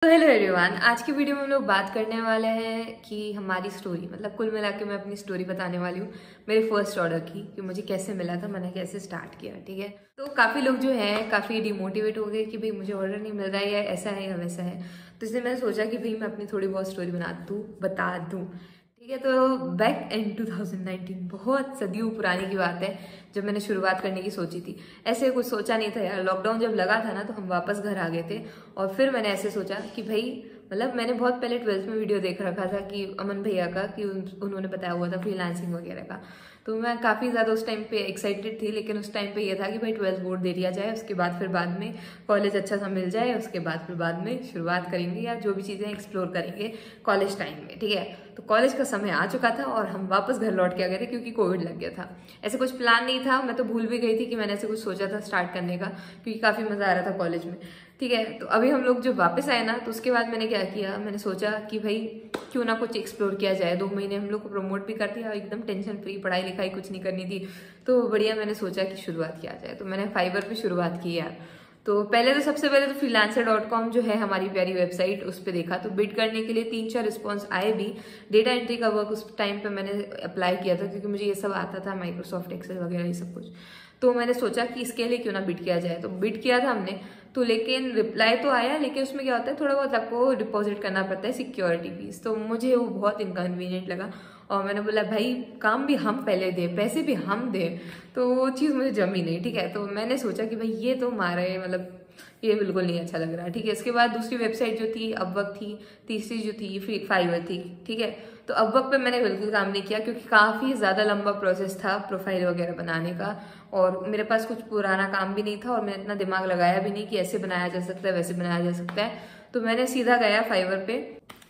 तो hello everyone, आज की वीडियो में हम लोग बात करने वाले हैं कि हमारी स्टोरी मतलब कुल मिला के मैं अपनी स्टोरी बताने वाली हूँ मेरे फर्स्ट ऑर्डर की कि मुझे कैसे मिला था, मैंने कैसे स्टार्ट किया। ठीक है, तो काफ़ी लोग जो हैं काफ़ी डिमोटिवेट हो गए कि भाई मुझे ऑर्डर नहीं मिल रहा है या ऐसा है या वैसा है। तो इसलिए मैंने सोचा कि भाई मैं अपनी थोड़ी बहुत स्टोरी बता दूँ। ठीक है, तो बैक इन 2019, बहुत सदियों पुरानी की बात है जब मैंने शुरुआत करने की सोची थी। ऐसे कुछ सोचा नहीं था यार, लॉकडाउन जब लगा था ना तो हम वापस घर आ गए थे और फिर मैंने ऐसे सोचा कि भाई मतलब मैंने बहुत पहले 12th में वीडियो देख रखा था कि अमन भैया का कि उन्होंने बताया हुआ था फ्रीलांसिंग वगैरह का। तो मैं काफ़ी ज़्यादा उस टाइम पे एक्साइटेड थी, लेकिन उस टाइम पे ये था कि भाई 12th बोर्ड दे दिया जाए, उसके बाद फिर बाद में कॉलेज अच्छा सा मिल जाए, उसके बाद फिर बाद में शुरुआत करेंगे या जो भी चीज़ें एक्सप्लोर करेंगे कॉलेज टाइम में। ठीक है, तो कॉलेज का समय आ चुका था और हम वापस घर लौट के आ गए थे क्योंकि कोविड लग गया था। ऐसे कुछ प्लान नहीं था, मैं तो भूल भी गई थी कि मैंने ऐसे कुछ सोचा था स्टार्ट करने का, क्योंकि काफ़ी मज़ा आ रहा था कॉलेज में। ठीक है, तो अभी हम लोग जब वापस आए ना तो उसके बाद मैंने क्या किया, मैंने सोचा कि भाई क्यों ना कुछ एक्सप्लोर किया जाए। 2 महीने हम लोग को प्रमोट भी कर दिया, एकदम टेंशन फ्री, पढ़ाई लिखाई कुछ नहीं करनी थी, तो बढ़िया मैंने सोचा कि शुरुआत किया जाए। तो मैंने फाइवर पे शुरुआत की यार। तो सबसे पहले तो freelancer.com जो है हमारी प्यारी वेबसाइट, उस पर देखा तो बिड करने के लिए 3-4 रिस्पॉन्स आए भी। डेटा एंट्री का वर्क उस टाइम पे मैंने अप्लाई किया था क्योंकि मुझे ये सब आता था, माइक्रोसॉफ्ट एक्सेल वगैरह ये सब कुछ। तो मैंने सोचा कि इसके लिए क्यों ना बिड किया जाए, तो बिड किया था हमने। तो लेकिन रिप्लाई तो आया, लेकिन उसमें क्या होता है थोड़ा बहुत आपको डिपॉजिट करना पड़ता है सिक्योरिटी फीस, तो मुझे वो बहुत इनकन्वीनियंट लगा। और मैंने बोला भाई काम भी हम पहले दें, पैसे भी हम दें, तो वो चीज़ मुझे जमी नहीं। ठीक है, तो मैंने सोचा कि भाई ये तो मारे मतलब ये बिल्कुल नहीं अच्छा लग रहा। ठीक है, इसके बाद दूसरी वेबसाइट जो थी अपवर्क थी, तीसरी जो थी फाइवर थी। ठीक है, तो अपवर्क पे मैंने बिल्कुल काम नहीं किया क्योंकि काफ़ी ज़्यादा लंबा प्रोसेस था प्रोफाइल वगैरह बनाने का, और मेरे पास कुछ पुराना काम भी नहीं था और मैंने इतना दिमाग लगाया भी नहीं कि ऐसे बनाया जा सकता है वैसे बनाया जा सकता है। तो मैंने सीधा गया फाइवर पे,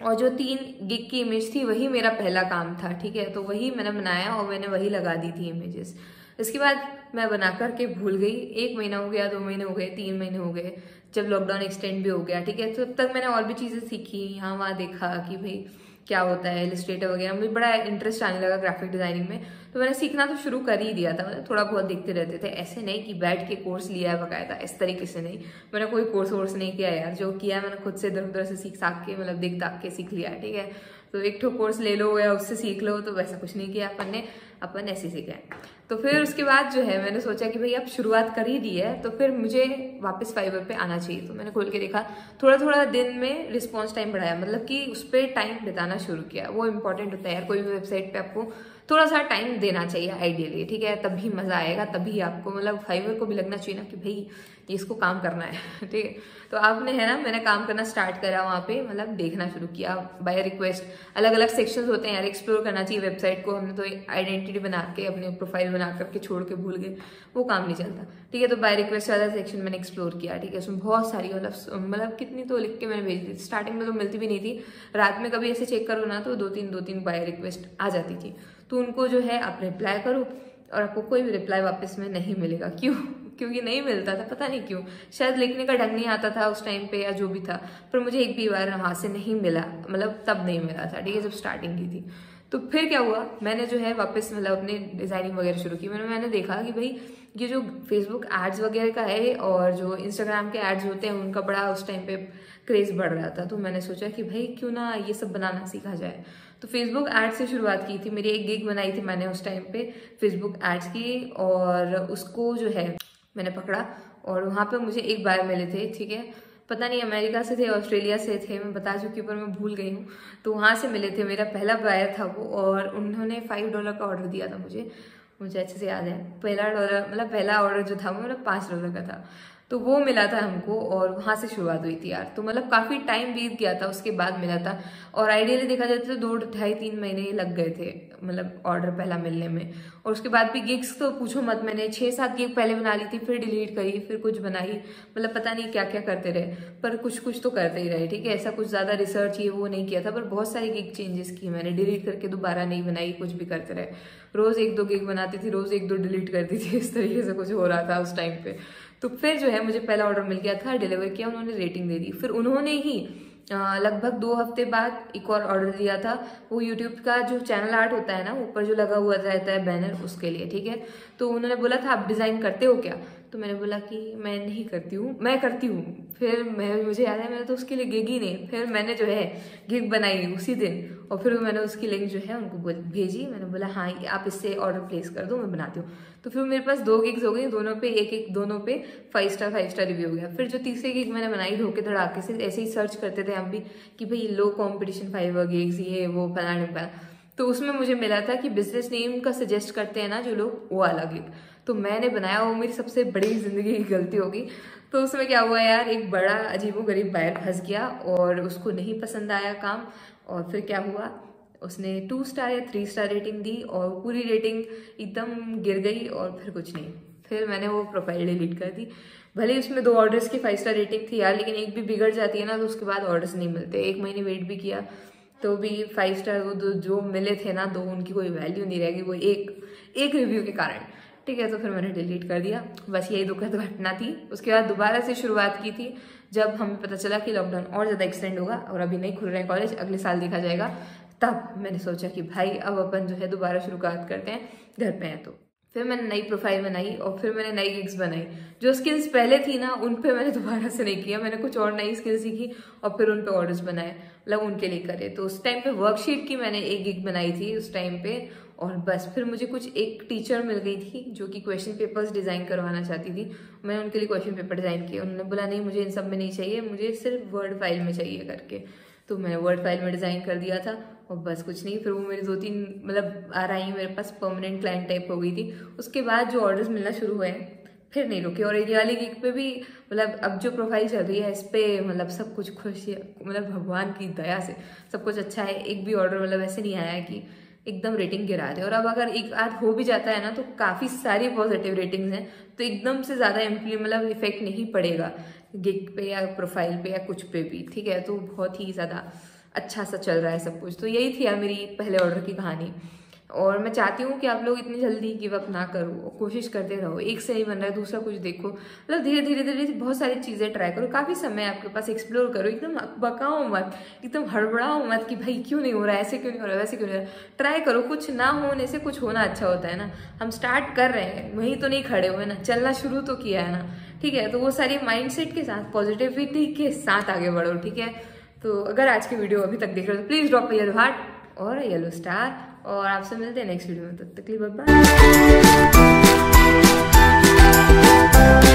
और जो 3 गिग की इमेज थी वही मेरा पहला काम था। ठीक है, तो वही मैंने बनाया और मैंने वही लगा दी थी इमेजेस। इसके बाद मैं बना करके भूल गई। 1 महीना हो गया, 2 महीने हो गए, 3 महीने हो गए, जब लॉकडाउन एक्सटेंड भी हो गया। ठीक है, तो तब तक मैंने और भी चीज़ें सीखी, यहाँ वहाँ देखा कि भाई क्या होता है इलस्ट्रेटर वगैरह, मुझे बड़ा इंटरेस्ट आने लगा ग्राफिक डिजाइनिंग में। तो मैंने सीखना तो शुरू कर ही दिया था, मतलब थोड़ा बहुत देखते रहते थे, ऐसे नहीं कि बैठ के कोर्स लिया है बकायदा, इस तरीके से नहीं। मैंने कोई कोर्स वोर्स नहीं किया यार, जो किया है मैंने खुद से इधर उधर से सीख साख के, मतलब देख दाख के सीख लिया है। ठीक है, तो एक ठो कोर्स ले लो या उससे सीख लो, तो वैसा कुछ नहीं किया अपन ने, अपन ऐसे सीखा है। तो फिर उसके बाद जो है मैंने सोचा कि भाई अब शुरुआत कर ही दी है तो फिर मुझे वापस फाइवर पे आना चाहिए। तो मैंने खोल के देखा, थोड़ा थोड़ा दिन में रिस्पॉन्स टाइम बढ़ाया, मतलब कि उस पर टाइम बिताना शुरू किया। वो इंपॉर्टेंट होता है यार, कोई भी वेबसाइट पे आपको थोड़ा सा टाइम देना चाहिए आइडियली। ठीक है, तभी मजा आएगा, तभी आपको मतलब फाइवर को भी लगना चाहिए ना कि भाई ये इसको काम करना है। ठीक है, तो आपने है ना, मैंने काम करना स्टार्ट करा वहाँ पे, मतलब देखना शुरू किया बाय रिक्वेस्ट। अलग अलग सेक्शंस होते हैं यार, एक्सप्लोर करना चाहिए वेबसाइट को। हमने तो आइडेंटिटी बना के अपने प्रोफाइल बना करके छोड़ के भूल गए, वो काम नहीं चलता। ठीक है, तो बाय रिक्वेस्ट वाला सेक्शन मैंने एक्सप्लोर किया। ठीक है, उसमें बहुत सारी मतलब कितनी तो लिख के मैंने भेज दी। स्टार्टिंग में तो मिलती भी नहीं थी, रात में कभी ऐसे चेक करो ना तो 2-3 बाय रिक्वेस्ट आ जाती थी। तो उनको जो है आप रिप्लाई करो और आपको कोई भी रिप्लाई वापस में नहीं मिलेगा। क्यों? क्योंकि नहीं मिलता था, पता नहीं क्यों, शायद लिखने का ढंग नहीं आता था उस टाइम पे या जो भी था। पर मुझे एक भी बार वहां से नहीं मिला, मतलब तब नहीं मिला था। ठीक है, जब स्टार्टिंग की थी। तो फिर क्या हुआ, मैंने जो है वापस मतलब अपने डिजाइनिंग वगैरह शुरू की। मैंने देखा कि भाई ये जो फेसबुक एड्स वगैरह का है और जो इंस्टाग्राम के एड्स होते हैं उनका बड़ा उस टाइम पे क्रेज बढ़ रहा था। तो मैंने सोचा कि भाई क्यों ना ये सब बनाना सीखा जाए। तो फेसबुक एड्स से शुरुआत की थी, मेरी एक गिग बनाई थी मैंने उस टाइम पे फेसबुक एड्स की, और उसको जो है मैंने पकड़ा और वहाँ पे मुझे एक बार मिले थे। ठीक है, पता नहीं अमेरिका से थे ऑस्ट्रेलिया से थे, मैं बता चुकी पर मैं भूल गई हूँ। तो वहाँ से मिले थे, मेरा पहला बायर था वो, और उन्होंने $5 का ऑर्डर दिया था मुझे अच्छे से याद है। पहला डॉलर मतलब पहला ऑर्डर जो था वो मतलब $5 का था। तो वो मिला था हमको और वहां से शुरुआत हुई थी यार। तो मतलब काफी टाइम बीत गया था, उसके बाद मिला था। और आइडियली देखा जाए तो 2-2.5-3 महीने लग गए थे मतलब ऑर्डर पहला मिलने में। और उसके बाद भी गिग्स तो पूछो मत, मैंने 6-7 गिग पहले बना ली थी, फिर डिलीट करी, फिर कुछ बनाई, मतलब पता नहीं क्या क्या करते रहे, पर कुछ कुछ तो करते ही रहे। ठीक है, ऐसा कुछ ज्यादा रिसर्च ये वो नहीं किया था, पर बहुत सारी गिग चेंजेस की मैंने, डिलीट करके दोबारा नहीं बनाई, कुछ भी करते रहे। रोज 1-2 गिग बनाती थी, रोज 1-2 डिलीट करती थी, इस तरीके से कुछ हो रहा था उस टाइम पे। तो फिर जो है मुझे पहला ऑर्डर मिल गया था, डिलीवर किया, उन्होंने रेटिंग दे दी। फिर उन्होंने ही लगभग 2 हफ्ते बाद एक और ऑर्डर दिया था, वो यूट्यूब का जो चैनल आर्ट होता है ना ऊपर जो लगा हुआ रहता है बैनर, उसके लिए। ठीक है, तो उन्होंने बोला था आप डिजाइन करते हो क्या? तो मैंने बोला कि मैं नहीं करती हूँ, मैं करती हूँ। फिर मुझे याद है मैंने तो उसके लिए गिग ही नहीं, फिर मैंने जो है गिग बनाई उसी दिन, और फिर मैंने उसकी लिंक जो है उनको भेजी। मैंने बोला हाँ आप इससे ऑर्डर प्लेस कर दो, मैं बनाती हूँ। तो फिर मेरे पास 2 गिग्स हो गई, दोनों पे दोनों पे 5 स्टार रिव्यू हो गया। फिर जो तीसरी गिग मैंने बनाई धोखे धड़ाके से, ऐसे ही सर्च करते थे हम भी कि भाई लो कॉम्पिटिशन 5 गिग्स ये वो फलाना, तो उसमें मुझे मिला था कि बिजनेस नेम का सजेस्ट करते हैं ना जो लोग, वो वाला गिग। तो मैंने बनाया, वो मेरी सबसे बड़ी जिंदगी की गलती होगी। तो उसमें क्या हुआ यार, एक बड़ा अजीबोगरीब बायर फंस गया और उसको नहीं पसंद आया काम। और फिर क्या हुआ, उसने 2 स्टार या 3 स्टार रेटिंग दी और पूरी रेटिंग एकदम गिर गई और फिर कुछ नहीं। फिर मैंने वो प्रोफाइल डिलीट कर दी। भले उसमें 2 ऑर्डर्स की 5 स्टार रेटिंग थी यार, लेकिन एक भी बिगड़ जाती है ना तो उसके बाद ऑर्डर्स नहीं मिलते। 1 महीने वेट भी किया तो भी 5 स्टार वो जो मिले थे ना, 2 उनकी कोई वैल्यू नहीं रहेगी, वो एक रिव्यू के कारण। ठीक है, तो फिर मैंने डिलीट कर दिया। बस यही दुखद घटना थी। उसके बाद दोबारा से शुरुआत की थी जब हमें पता चला कि लॉकडाउन और ज़्यादा एक्सटेंड होगा और अभी नहीं खुल रहे हैं कॉलेज, अगले साल देखा जाएगा। तब मैंने सोचा कि भाई अब अपन जो है दोबारा शुरुआत करते हैं, घर पे हैं तो। फिर मैंने नई प्रोफाइल बनाई और फिर मैंने नई गिग्स बनाई। जो स्किल्स पहले थी ना उन पे मैंने दोबारा से नहीं किया, मैंने कुछ और नई स्किल्स सीखी और फिर उन पे ऑर्डर्स बनाए, मतलब उनके लिए करे। तो उस टाइम पे वर्कशीट की मैंने एक गिग बनाई थी उस टाइम पे, और बस फिर मुझे कुछ एक टीचर मिल गई थी जो कि क्वेश्चन पेपर्स डिज़ाइन करवाना चाहती थी। मैंने उनके लिए क्वेश्चन पेपर डिज़ाइन किए, उन्होंने बोला नहीं मुझे इन सब में नहीं चाहिए, मुझे सिर्फ वर्ड फाइल में चाहिए करके। तो मैंने वर्ड फाइल में डिज़ाइन कर दिया था और बस कुछ नहीं। फिर वो मेरी 2-3 मतलब आ रही मेरे पास परमानेंट क्लाइंट टाइप हो गई थी। उसके बाद जो ऑर्डर्स मिलना शुरू हुए फिर नहीं रुके। और ये वाली गिग पे भी मतलब अब जो प्रोफाइल चल रही है इस पे मतलब सब कुछ खुश है, मतलब भगवान की दया से सब कुछ अच्छा है। एक भी ऑर्डर मतलब ऐसे नहीं आया है कि एकदम रेटिंग गिरा दे। और अब अगर एक आध हो भी जाता है ना तो काफ़ी सारी पॉजिटिव रेटिंग्स हैं, तो एकदम से ज़्यादा मतलब इफेक्ट नहीं पड़ेगा गिग पे या प्रोफाइल पे या कुछ पे भी। ठीक है, तो बहुत ही ज़्यादा अच्छा सा चल रहा है सब कुछ। तो यही थी यार मेरी पहले ऑर्डर की कहानी। और मैं चाहती हूँ कि आप लोग इतनी जल्दी गिव अप ना करो, कोशिश करते रहो। एक से नहीं बन रहा है दूसरा कुछ देखो, मतलब धीरे धीरे बहुत सारी चीज़ें ट्राई करो। काफ़ी समय आपके पास, एक्सप्लोर करो, एकदम बकाओ मत, एकदम हड़बड़ाओ मत कि भाई क्यों नहीं हो रहा है, ऐसे क्यों नहीं हो रहा है, वैसे क्यों नहीं हो रहा है। ट्राई करो, कुछ ना होने से कुछ होना अच्छा होता है ना। हम स्टार्ट कर रहे हैं, वहीं तो नहीं खड़े हुए ना, चलना शुरू तो किया है ना। ठीक है, तो वो सारी माइंडसेट के साथ, पॉजिटिविटी के साथ आगे बढ़ो। ठीक है, तो अगर आज की वीडियो अभी तक देख रहे हो तो प्लीज़ ड्रॉप येलो हार्ट और येलो स्टार, और आपसे मिलते हैं नेक्स्ट वीडियो में। तब तक के लिए बाय बाय।